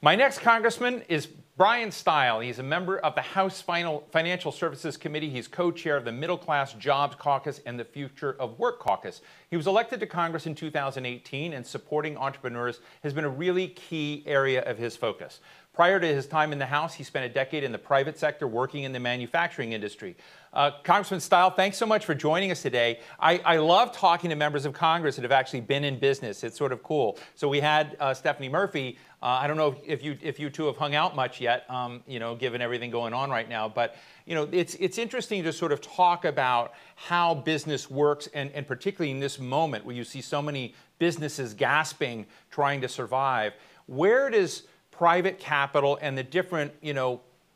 My next congressman is Bryan Steil. He's a member of the House Financial Services Committee. He's co-chair of the Middle Class Jobs Caucus and the Future of Work Caucus. He was elected to Congress in 2018, and supporting entrepreneurs has been a really key area of his focus. Prior to his time in the House, he spent a decade in the private sector working in the manufacturing industry. Congressman Steil, thanks so much for joining us today. I love talking to members of Congress that have actually been in business. It's sort of cool. So we had Stephanie Murphy. I don't know if you two have hung out much yet, given everything going on right now. But it's interesting to sort of talk about how business works, and particularly in this moment where you see so many businesses gasping, trying to survive. Where does private capital and the different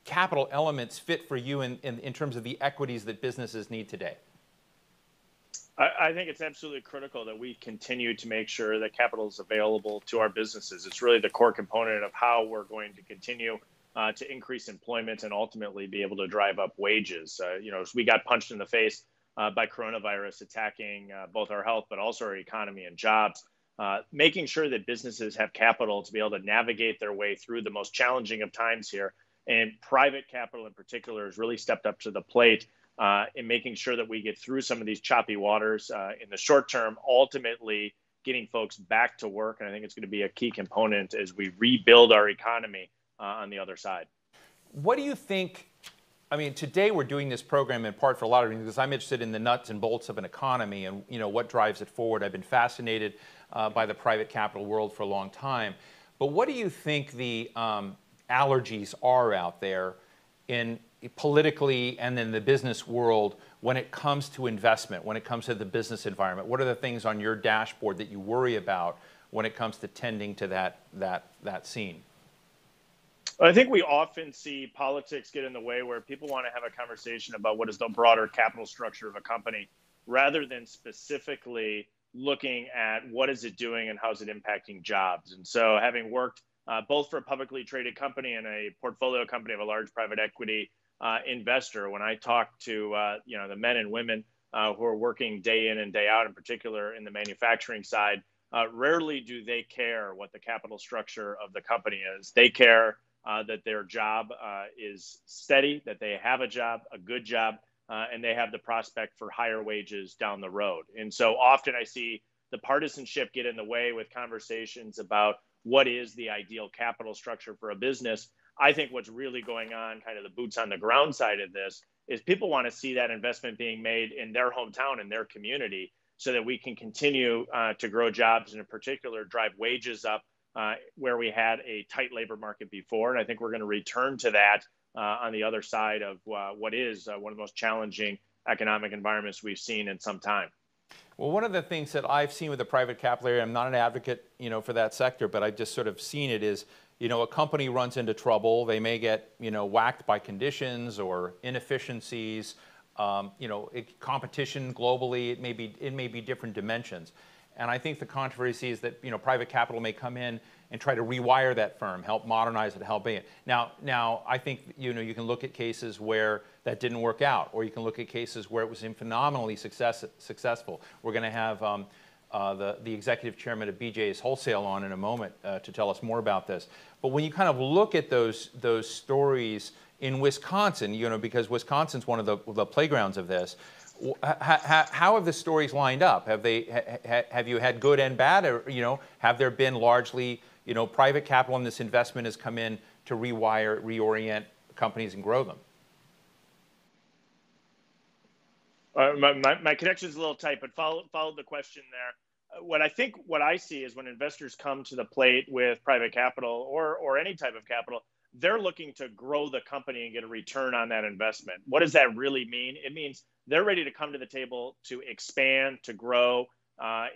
capital elements fit for you in terms of the equities that businesses need today? I think it's absolutely critical that we continue to make sure that capital is available to our businesses. It's really the core component of how we're going to continue to increase employment and ultimately be able to drive up wages. We got punched in the face by coronavirus attacking both our health, but also our economy and jobs. Making sure that businesses have capital to be able to navigate their way through the most challenging of times here. And private capital in particular has really stepped up to the plate in making sure that we get through some of these choppy waters in the short term, ultimately getting folks back to work. And I think it's going to be a key component as we rebuild our economy on the other side. What do you think? I mean, today we're doing this program in part for a lot of reasons, because I'm interested in the nuts and bolts of an economy and what drives it forward. I've been fascinated by the private capital world for a long time. But what do you think the allergies are out there in politically and in the business world when it comes to investment, when it comes to the business environment? What are the things on your dashboard that you worry about when it comes to tending to that scene? I think we often see politics get in the way where people want to have a conversation about what is the broader capital structure of a company rather than specifically looking at what is it doing and how is it impacting jobs. And so having worked both for a publicly traded company and a portfolio company of a large private equity investor, when I talk to the men and women who are working day in and day out, in particular in the manufacturing side, rarely do they care what the capital structure of the company is. They care that their job is steady, that they have a job, a good job, and they have the prospect for higher wages down the road. And so often I see the partisanship get in the way with conversations about what is the ideal capital structure for a business. I think what's really going on, kind of the boots on the ground side of this, is people want to see that investment being made in their hometown, in their community, so that we can continue to grow jobs and in particular drive wages up where we had a tight labor market before. And I think we're going to return to that on the other side of what is one of the most challenging economic environments we've seen in some time. Well, one of the things that I've seen with the private capital area, I'm not an advocate, for that sector, but I've just sort of seen it is, a company runs into trouble. They may get, whacked by conditions or inefficiencies, competition globally. It may be different dimensions. And I think the controversy is that private capital may come in and try to rewire that firm, help modernize it, help it. Now I think you can look at cases where that didn't work out, or you can look at cases where it was phenomenally successful. We're going to have the executive chairman of BJ's Wholesale on in a moment to tell us more about this. But when you kind of look at those stories in Wisconsin, because Wisconsin's one of the playgrounds of this. How have the stories lined up? Have you had good and bad, or have there been largely private capital in this investment has come in to reorient companies and grow them? My connection is a little tight, but follow the question there. What I see is when investors come to the plate with private capital or any type of capital, they're looking to grow the company and get a return on that investment. What does that really mean? It means they're ready to come to the table to expand, to grow.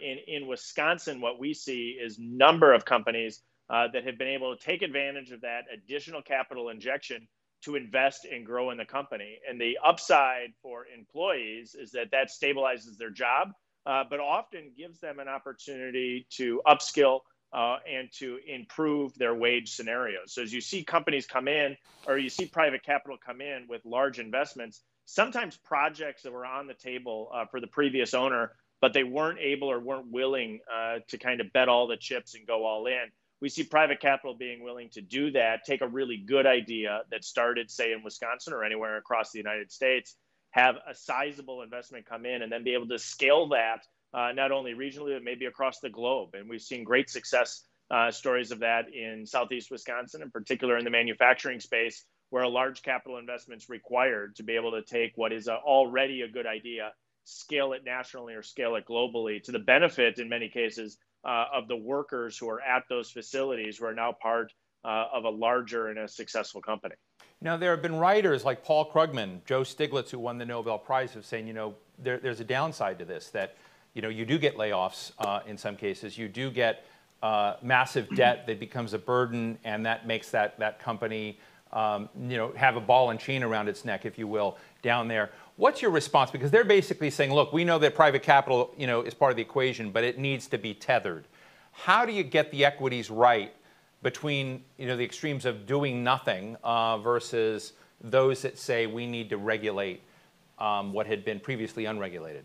In Wisconsin, what we see is number of companies that have been able to take advantage of that additional capital injection to invest and grow in the company. And the upside for employees is that stabilizes their job, but often gives them an opportunity to upskill and to improve their wage scenarios. So as you see companies come in, or you see private capital come in with large investments, sometimes projects that were on the table for the previous owner, but they weren't able or weren't willing to kind of bet all the chips and go all in, we see private capital being willing to do that, take a really good idea that started, say, in Wisconsin or anywhere across the United States, have a sizable investment come in, and then be able to scale that not only regionally, but maybe across the globe. And we've seen great success stories of that in Southeast Wisconsin, in particular in the manufacturing space, where a large capital investment is required to be able to take what is already a good idea, scale it nationally or scale it globally to the benefit, in many cases, of the workers who are at those facilities who are now part of a larger and a successful company. Now, there have been writers like Paul Krugman, Joe Stiglitz, who won the Nobel Prize, of saying, there's a downside to this, that, you do get layoffs in some cases. You do get massive debt that becomes a burden, and that makes that company, have a ball and chain around its neck, if you will, down there. What's your response? Because they're basically saying, look, we know that private capital, is part of the equation, but it needs to be tethered. How do you get the equities right between, the extremes of doing nothing versus those that say we need to regulate what had been previously unregulated?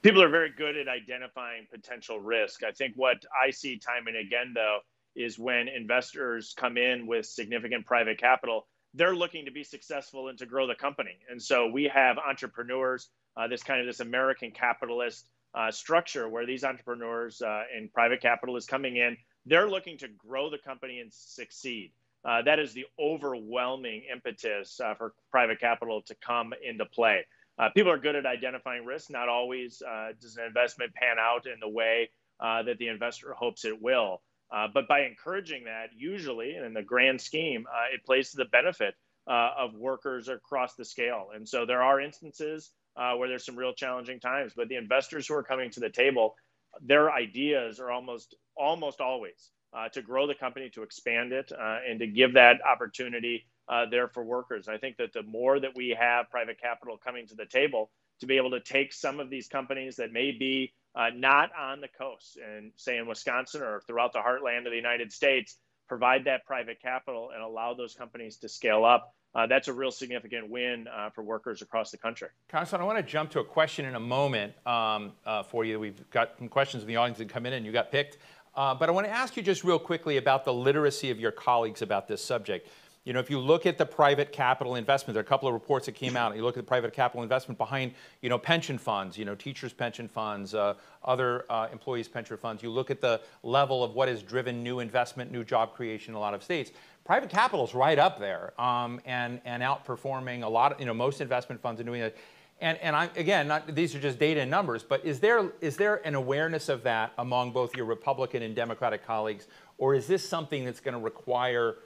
People are very good at identifying potential risk. I think what I see time and again, though, is when investors come in with significant private capital, they're looking to be successful and to grow the company. And so we have entrepreneurs, this American capitalist structure where these entrepreneurs and private capital is coming in. They're looking to grow the company and succeed. That is the overwhelming impetus for private capital to come into play. People are good at identifying risk. Not always does an investment pan out in the way that the investor hopes it will. But by encouraging that, usually, and in the grand scheme, it plays to the benefit of workers across the scale. And so there are instances where there's some real challenging times. But the investors who are coming to the table, their ideas are almost always to grow the company, to expand it, and to give that opportunity there for workers. I think that the more that we have private capital coming to the table to be able to take some of these companies that may be not on the coast and say in Wisconsin or throughout the heartland of the United States, provide that private capital and allow those companies to scale up. That's a real significant win for workers across the country. Congressman, I want to jump to a question in a moment for you. We've got some questions in the audience that come in and you got picked. But I want to ask you just real quickly about the literacy of your colleagues about this subject. If you look at the private capital investment, there are a couple of reports that came out. You look at the private capital investment behind, pension funds, teachers' pension funds, other employees' pension funds. You look at the level of what has driven new investment, new job creation in a lot of states. Private capital is right up there and outperforming a lot of, most investment funds are doing that. And these are just data and numbers, but is there an awareness of that among both your Republican and Democratic colleagues, or is this something that's going to require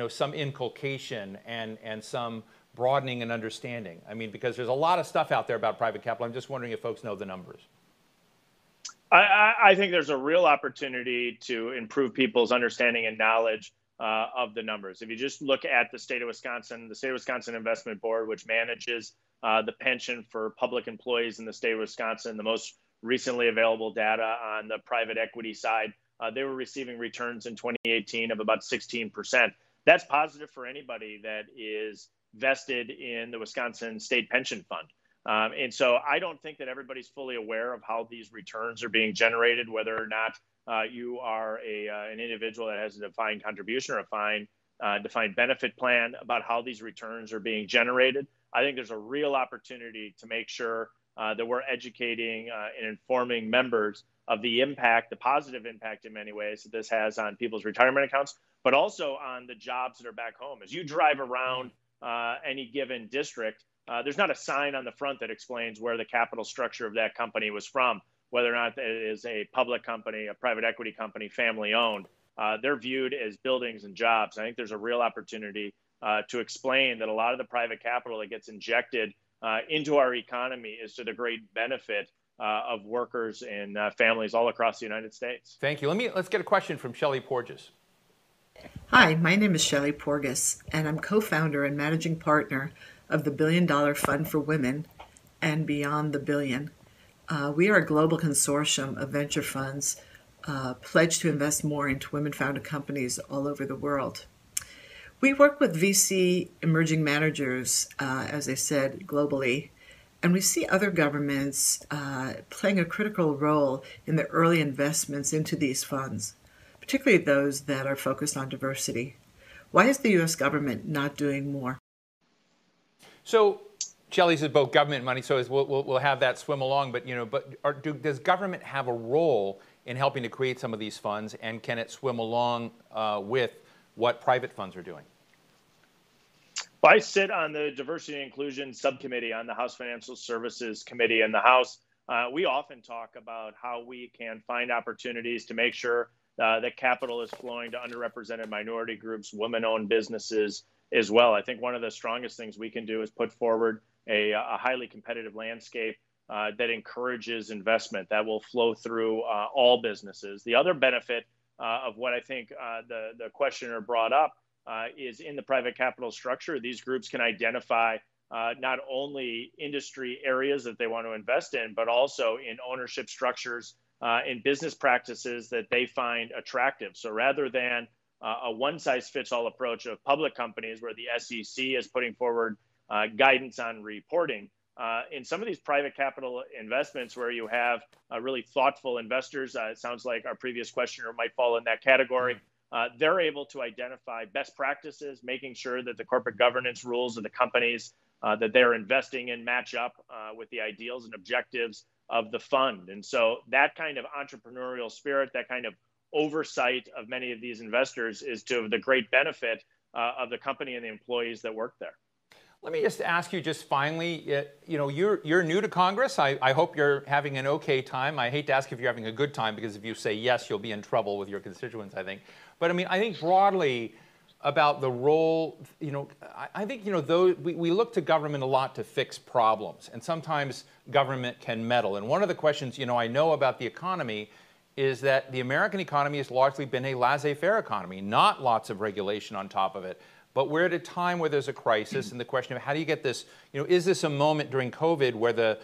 some inculcation and some broadening and understanding? I mean, because there's a lot of stuff out there about private capital. I'm just wondering if folks know the numbers. I think there's a real opportunity to improve people's understanding and knowledge of the numbers. If you just look at the state of Wisconsin Investment Board, which manages the pension for public employees in the state of Wisconsin, the most recently available data on the private equity side, they were receiving returns in 2018 of about 16%. That's positive for anybody that is vested in the Wisconsin State Pension Fund. And so I don't think that everybody's fully aware of how these returns are being generated, whether or not you are an individual that has a defined contribution or a defined benefit plan, about how these returns are being generated. I think there's a real opportunity to make sure that we're educating and informing members of the impact, the positive impact in many ways that this has on people's retirement accounts, but also on the jobs that are back home. As you drive around any given district, there's not a sign on the front that explains where the capital structure of that company was from, whether or not it is a public company, a private equity company, family owned. They're viewed as buildings and jobs. I think there's a real opportunity to explain that a lot of the private capital that gets injected into our economy is to the great benefit of workers and families all across the United States. Thank you. Let's get a question from Shelley Porges. Hi, my name is Shelley Porges, and I'm co-founder and managing partner of the $1 Billion Fund for Women and Beyond the Billion. We are a global consortium of venture funds pledged to invest more into women-founded companies all over the world. We work with VC emerging managers, as I said, globally, And we see other governments playing a critical role in the early investments into these funds, particularly those that are focused on diversity. Why is the U.S. government not doing more? So, Shelley says both government money, so we'll have that swim along. But does government have a role in helping to create some of these funds, and can it swim along with what private funds are doing? Well, I sit on the Diversity and Inclusion Subcommittee on the House Financial Services Committee in the House. We often talk about how we can find opportunities to make sure that capital is flowing to underrepresented minority groups, women-owned businesses as well. I think one of the strongest things we can do is put forward a highly competitive landscape that encourages investment that will flow through all businesses. The other benefit of what I think the questioner brought up is in the private capital structure. These groups can identify not only industry areas that they want to invest in, but also in ownership structures, in business practices that they find attractive. So rather than a one-size-fits-all approach of public companies where the SEC is putting forward guidance on reporting, in some of these private capital investments where you have really thoughtful investors, it sounds like our previous questioner might fall in that category, they're able to identify best practices, making sure that the corporate governance rules of the companies that they're investing in match up with the ideals and objectives of the fund. And so that kind of entrepreneurial spirit, that kind of oversight of many of these investors is to the great benefit of the company and the employees that work there. Let me just ask you just finally, you're new to Congress. I hope you're having an okay time. I hate to ask if you're having a good time, because if you say yes, you'll be in trouble with your constituents, I think. But I mean, I think broadly about the role, I think, we look to government a lot to fix problems, and sometimes government can meddle. And one of the questions, I know about the economy is that the American economy has largely been a laissez-faire economy, not lots of regulation on top of it. But we're at a time where there's a crisis, and the question of how do you get this, is this a moment during COVID where the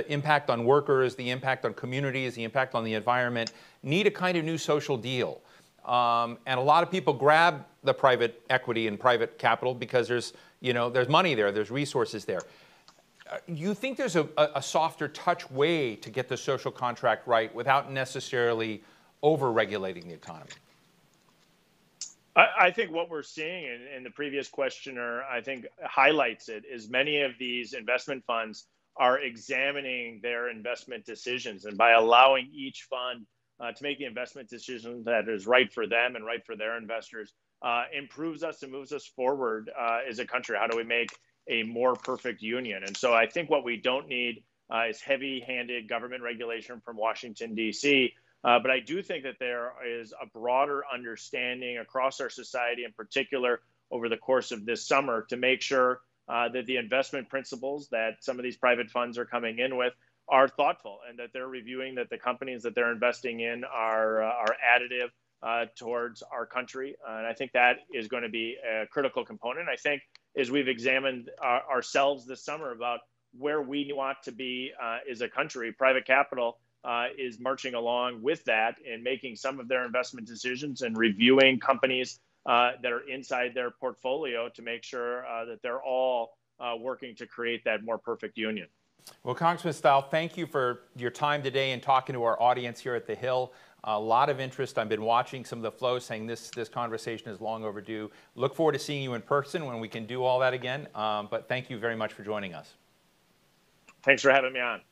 impact on workers, the impact on communities, the impact on the environment need a kind of new social deal? And a lot of people grab the private equity and private capital because there's money there, there's resources there. You think there's a softer touch way to get the social contract right without necessarily over-regulating the economy? I think what we're seeing, and the previous questioner, I think, highlights it, is many of these investment funds are examining their investment decisions. And by allowing each fund to make the investment decision that is right for them and right for their investors, improves us and moves us forward as a country. How do we make a more perfect union? And so I think what we don't need is heavy-handed government regulation from Washington, D.C., but I do think that there is a broader understanding across our society, in particular over the course of this summer, to make sure that the investment principles that some of these private funds are coming in with are thoughtful, and that they're reviewing that the companies that they're investing in are additive towards our country. And I think that is going to be a critical component. I think as we've examined ourselves this summer about where we want to be as a country, private capital is marching along with that and making some of their investment decisions and reviewing companies that are inside their portfolio to make sure that they're all working to create that more perfect union. Well, Congressman Steil, thank you for your time today and talking to our audience here at the Hill. A lot of interest. I've been watching some of the flows saying this conversation is long overdue. Look forward to seeing you in person when we can do all that again. But thank you very much for joining us. Thanks for having me on.